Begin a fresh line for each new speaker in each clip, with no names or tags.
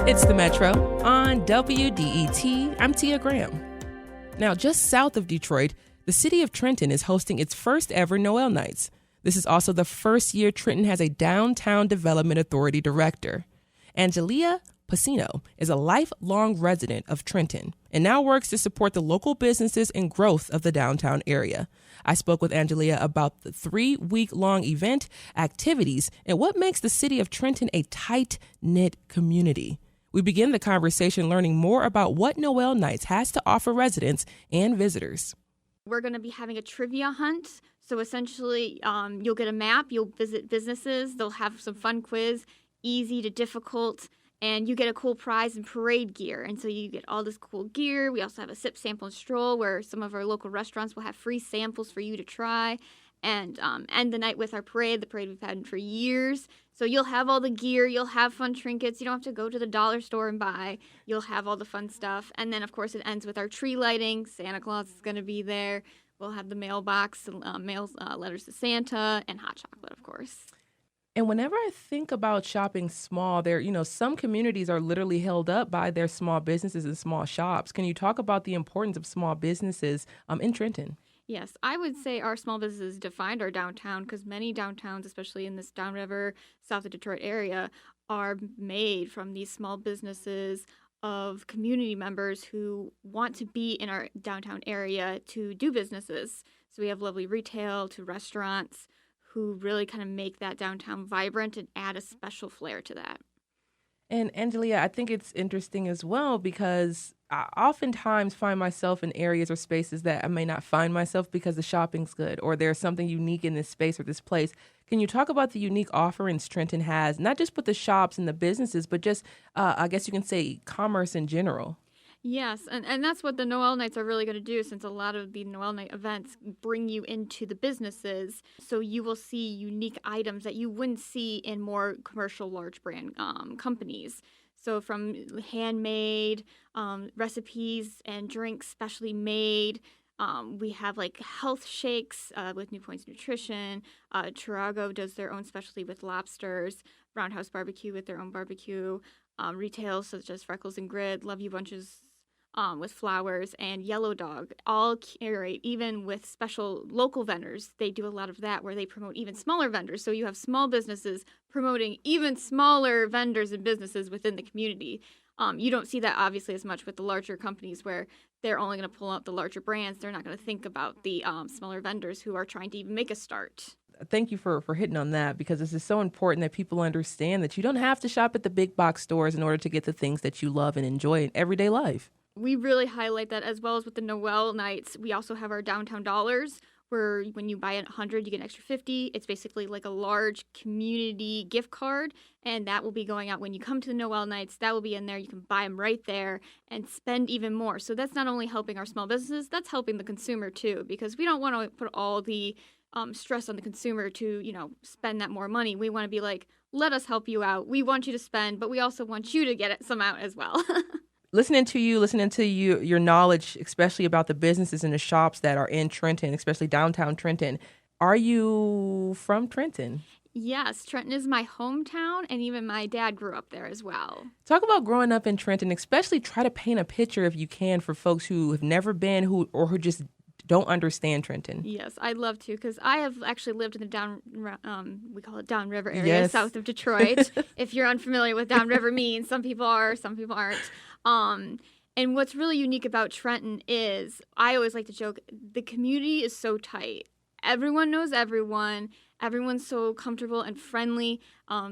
It's the Metro on WDET. I'm Tia Graham. Now, just south of Detroit, the city of Trenton is hosting its first ever Noel Nights. This is also the first year Trenton has a Downtown Development Authority director. Angelia Pusino is a lifelong resident of Trenton and now works to support the local businesses and growth of the downtown area. I spoke with Angelia about the 3-week-long event, activities, and what makes the city of Trenton a tight-knit community. We begin the conversation learning more about what Noel Nights has to offer residents and visitors.
We're going to be having a trivia hunt. So essentially, you'll get a map, you'll visit businesses, they'll have some fun quiz, easy to difficult, and you get a cool prize and parade gear. And so you get all this cool gear. We also have a sip, sample, and stroll where some of our local restaurants will have free samples for you to try. And end the night with our parade, the parade we've had for years. So you'll have all the gear, you'll have fun trinkets, you don't have to go to the dollar store and buy, you'll have all the fun stuff. And then, of course, it ends with our tree lighting. Santa Claus is going to be there. We'll have the mailbox, mail letters to Santa, and hot chocolate, of course.
And whenever I think about shopping small, some communities are literally held up by their small businesses and small shops. Can you talk about the importance of small businesses in Trenton?
Yes, I would say our small businesses defined our downtown because many downtowns, especially in this downriver, south of Detroit area, are made from these small businesses of community members who want to be in our downtown area to do businesses. So we have lovely retail to restaurants who really kind of make that downtown vibrant and add a special flair to that.
And Angelia, I think it's interesting as well because I oftentimes find myself in areas or spaces that I may not find myself because the shopping's good or there's something unique in this space or this place. Can you talk about the unique offerings Trenton has, not just with the shops and the businesses, but just, I guess you can say, commerce in general?
Yes, and that's what the Noel Nights are really going to do, since a lot of the Noel Night events bring you into the businesses. So you will see unique items that you wouldn't see in more commercial large brand companies. So from handmade recipes and drinks specially made. We have like health shakes with New Points Nutrition. Tarago does their own specialty with lobsters. Roundhouse Barbecue with their own barbecue. Retail such as Freckles and Grid, Love You Bunches with flowers, and Yellow Dog all curate, even with special local vendors. They do a lot of that where they promote even smaller vendors. So you have small businesses promoting even smaller vendors and businesses within the community. You don't see that obviously as much with the larger companies where they're only going to pull out the larger brands. They're not going to think about the smaller vendors who are trying to even make a start.
Thank you for hitting on that because this is so important that people understand that you don't have to shop at the big box stores in order to get the things that you love and enjoy in everyday life.
We really highlight that as well as with the Noel Nights. We also have our downtown dollars where when you buy 100, you get an extra 50. It's basically like a large community gift card, and that will be going out when you come to the Noel Nights. That will be in there. You can buy them right there and spend even more. So that's not only helping our small businesses, that's helping the consumer too, because we don't want to put all the stress on the consumer to, spend that more money. We want to be like, let us help you out. We want you to spend, but we also want you to get some out as well.
Listening to you, your knowledge, especially about the businesses and the shops that are in Trenton, especially downtown Trenton. Are you from Trenton?
Yes, Trenton is my hometown, and even my dad grew up there as well.
Talk about growing up in Trenton, especially try to paint a picture, if you can, for folks who have never been who just don't understand Trenton.
Yes, I'd love to, because I have actually lived in the we call it downriver area, yes. South of Detroit. If you're unfamiliar with downriver means, some people are, some people aren't. And what's really unique about Trenton is, I always like to joke, the community is so tight. Everyone knows everyone. Everyone's so comfortable and friendly.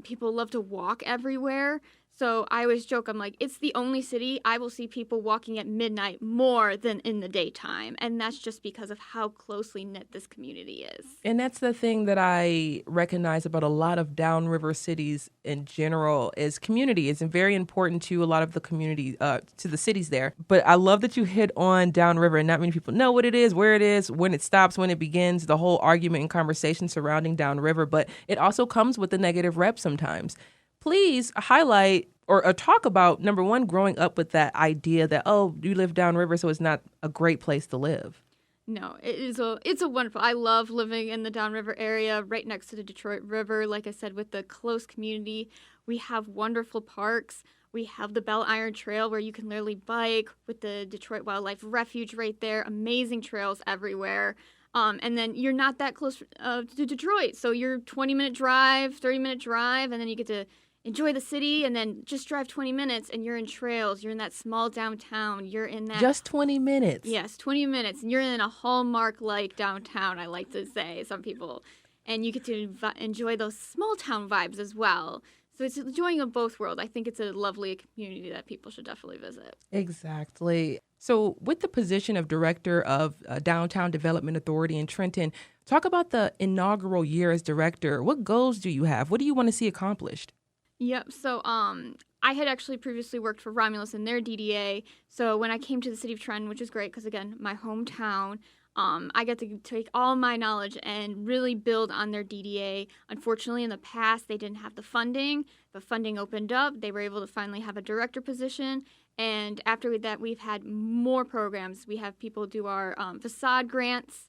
People love to walk everywhere. So I always joke, I'm like, it's the only city I will see people walking at midnight more than in the daytime. And that's just because of how closely knit this community is.
And that's the thing that I recognize about a lot of downriver cities in general is community. It's very important to a lot of the community, to the cities there. But I love that you hit on downriver, and not many people know what it is, where it is, when it stops, when it begins, the whole argument and conversation surrounding downriver. But it also comes with a negative rep sometimes. Please highlight or talk about, number one, growing up with that idea that, oh, you live downriver, so it's not a great place to live.
No, it's a wonderful. I love living in the downriver area, right next to the Detroit River. Like I said, with the close community, we have wonderful parks. We have the Bell Iron Trail where you can literally bike with the Detroit Wildlife Refuge right there. Amazing trails everywhere. And then you're not that close to Detroit. So you're 20-minute drive, 30-minute drive, and then you get to enjoy the city and then just drive 20 minutes and you're in trails. You're in that small downtown. You're in that...
Just 20 minutes.
Yes, 20 minutes. And you're in a Hallmark-like downtown, I like to say, some people. And you get to enjoy those small town vibes as well. So it's enjoying of both worlds. I think it's a lovely community that people should definitely visit.
Exactly. So with the position of Director of Downtown Development Authority in Trenton, talk about the inaugural year as director. What goals do you have? What do you want to see accomplished?
Yep. So I had actually previously worked for Romulus in their DDA. So when I came to the city of Trenton, which is great because, again, my hometown, I got to take all my knowledge and really build on their DDA. Unfortunately, in the past, they didn't have the funding. But funding opened up. They were able to finally have a director position. And after that, we've had more programs. We have people do our facade grants.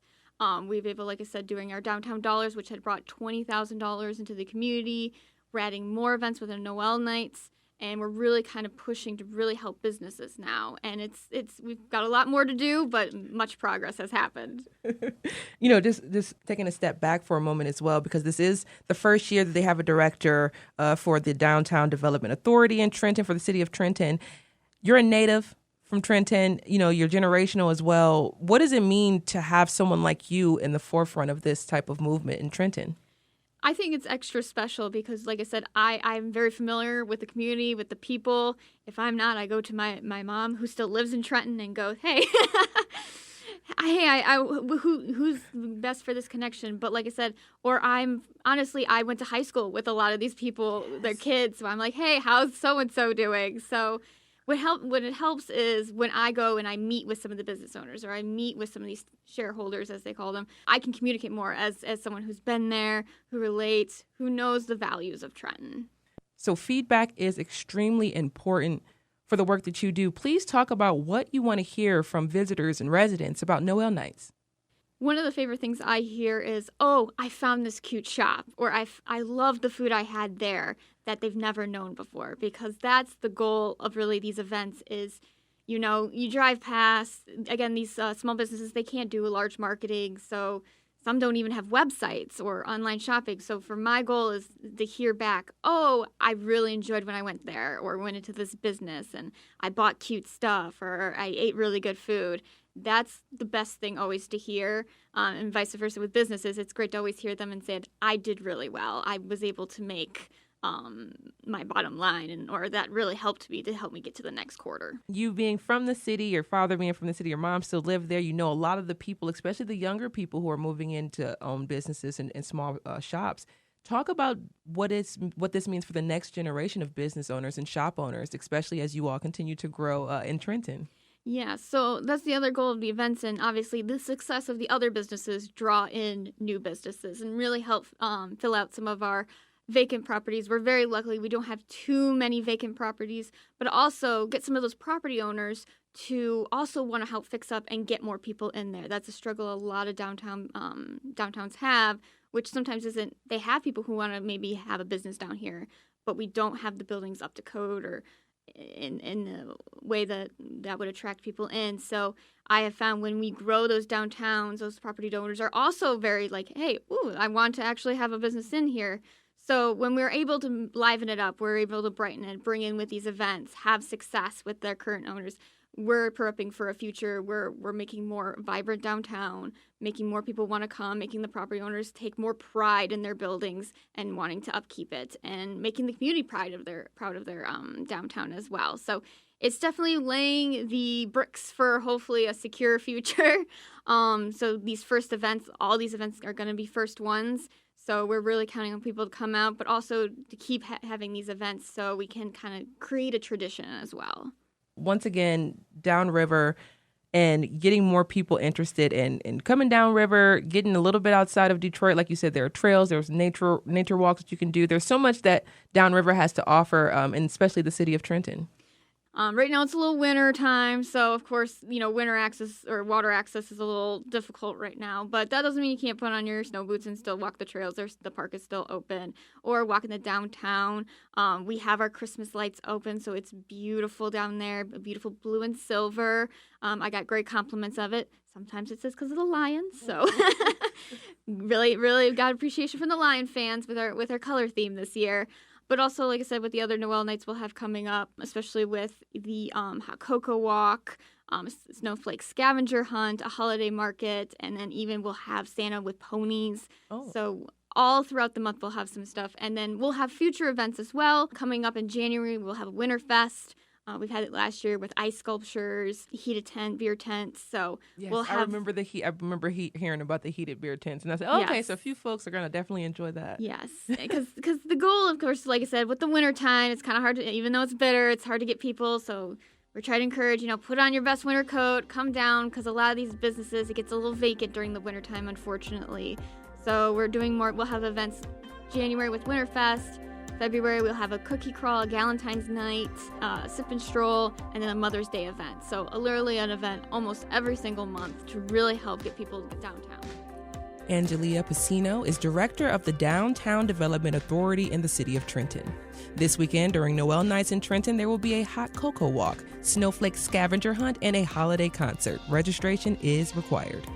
We've been able, like I said, doing our downtown dollars, which had brought $20,000 into the community. We're adding more events with the Noel Nights. And we're really kind of pushing to really help businesses now. And it's we've got a lot more to do, but much progress has happened.
Just taking a step back for a moment as well, because this is the first year that they have a director for the Downtown Development Authority in Trenton, for the city of Trenton. You're a native from Trenton. You're generational as well. What does it mean to have someone like you in the forefront of this type of movement in Trenton?
I think it's extra special because, like I said, I'm very familiar with the community, with the people. If I'm not, I go to my mom, who still lives in Trenton, and go, hey, who's best for this connection? But like I said, I went to high school with a lot of these people, their kids. So I'm like, hey, how's so-and-so doing? So what it helps is when I go and I meet with some of the business owners or I meet with some of these shareholders, as they call them, I can communicate more as someone who's been there, who relates, who knows the values of Trenton.
So feedback is extremely important for the work that you do. Please talk about what you want to hear from visitors and residents about Noel Nights.
One of the favorite things I hear is, oh, I found this cute shop, or I love the food I had there that they've never known before, because that's the goal of really these events is, you drive past, again, these small businesses, they can't do large marketing, so some don't even have websites or online shopping. So for my goal is to hear back, oh, I really enjoyed when I went there or went into this business and I bought cute stuff or I ate really good food. That's the best thing always to hear, and vice versa with businesses. It's great to always hear them and say, I did really well. I was able to make my bottom line, or that really helped me to help me get to the next quarter.
You being from the city, your father being from the city, your mom still lived there. A lot of the people, especially the younger people who are moving in to own businesses and small shops. Talk about what this means for the next generation of business owners and shop owners, especially as you all continue to grow in Trenton.
Yeah, so that's the other goal of the events, and obviously the success of the other businesses draw in new businesses and really help fill out some of our vacant properties. We're very lucky we don't have too many vacant properties, but also get some of those property owners to also want to help fix up and get more people in there. That's a struggle a lot of downtowns have, which sometimes isn't. They have people who want to maybe have a business down here, but we don't have the buildings up to code or in a way that would attract people in. So I have found when we grow those downtowns, those property owners are also very like, hey, I want to actually have a business in here. So when we're able to liven it up, we're able to brighten it, bring in with these events, have success with their current owners. We're prepping for a future where we're making more vibrant downtown, making more people want to come, making the property owners take more pride in their buildings and wanting to upkeep it, and making the community proud of their downtown as well. So it's definitely laying the bricks for hopefully a secure future. So these first events, all these events are going to be first ones. So we're really counting on people to come out, but also to keep having these events so we can kind of create a tradition as well.
Once again, downriver and getting more people interested in coming downriver, getting a little bit outside of Detroit. Like you said, there are trails, there's nature walks that you can do. There's so much that downriver has to offer, and especially the city of Trenton.
Right now it's a little winter time, so of course, winter access or water access is a little difficult right now, but that doesn't mean you can't put on your snow boots and still walk the trails. The park is still open, or walk in the downtown. We have our Christmas lights open, so it's beautiful down there, beautiful blue and silver. I got great compliments of it. Sometimes it says because of the lions, so really, really got appreciation from the Lion fans with our color theme this year. But also, like I said, with the other Noel Nights we'll have coming up, especially with the Hot Cocoa Walk, Snowflake Scavenger Hunt, a holiday market, and then even we'll have Santa with ponies. Oh. So all throughout the month we'll have some stuff. And then we'll have future events as well. Coming up in January, we'll have a Winter Fest. We've had it last year with ice sculptures, heated beer tents. So
yes,
we'll have.
I remember hearing about the heated beer tents, and I said, okay, so a few folks are going to definitely enjoy that.
Yes, because the goal, of course, like I said, with the winter time, it's kind of hard to, even though it's bitter, it's hard to get people. So we're trying to encourage, put on your best winter coat, come down, because a lot of these businesses, it gets a little vacant during the winter time, unfortunately. So we're doing more. We'll have events January with Winterfest. February, we'll have a cookie crawl, a Galentine's night, sip and stroll, and then a Mother's Day event. So literally an event almost every single month to really help get people downtown.
Angelia Pusino is director of the Downtown Development Authority in the city of Trenton. This weekend during Noel Nights in Trenton, there will be a hot cocoa walk, snowflake scavenger hunt, and a holiday concert. Registration is required.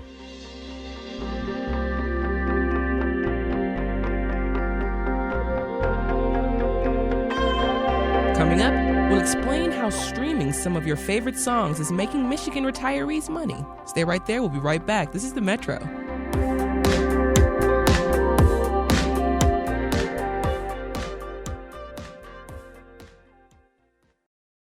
Coming up, we'll explain how streaming some of your favorite songs is making Michigan retirees money. Stay right there. We'll be right back. This is The Metro.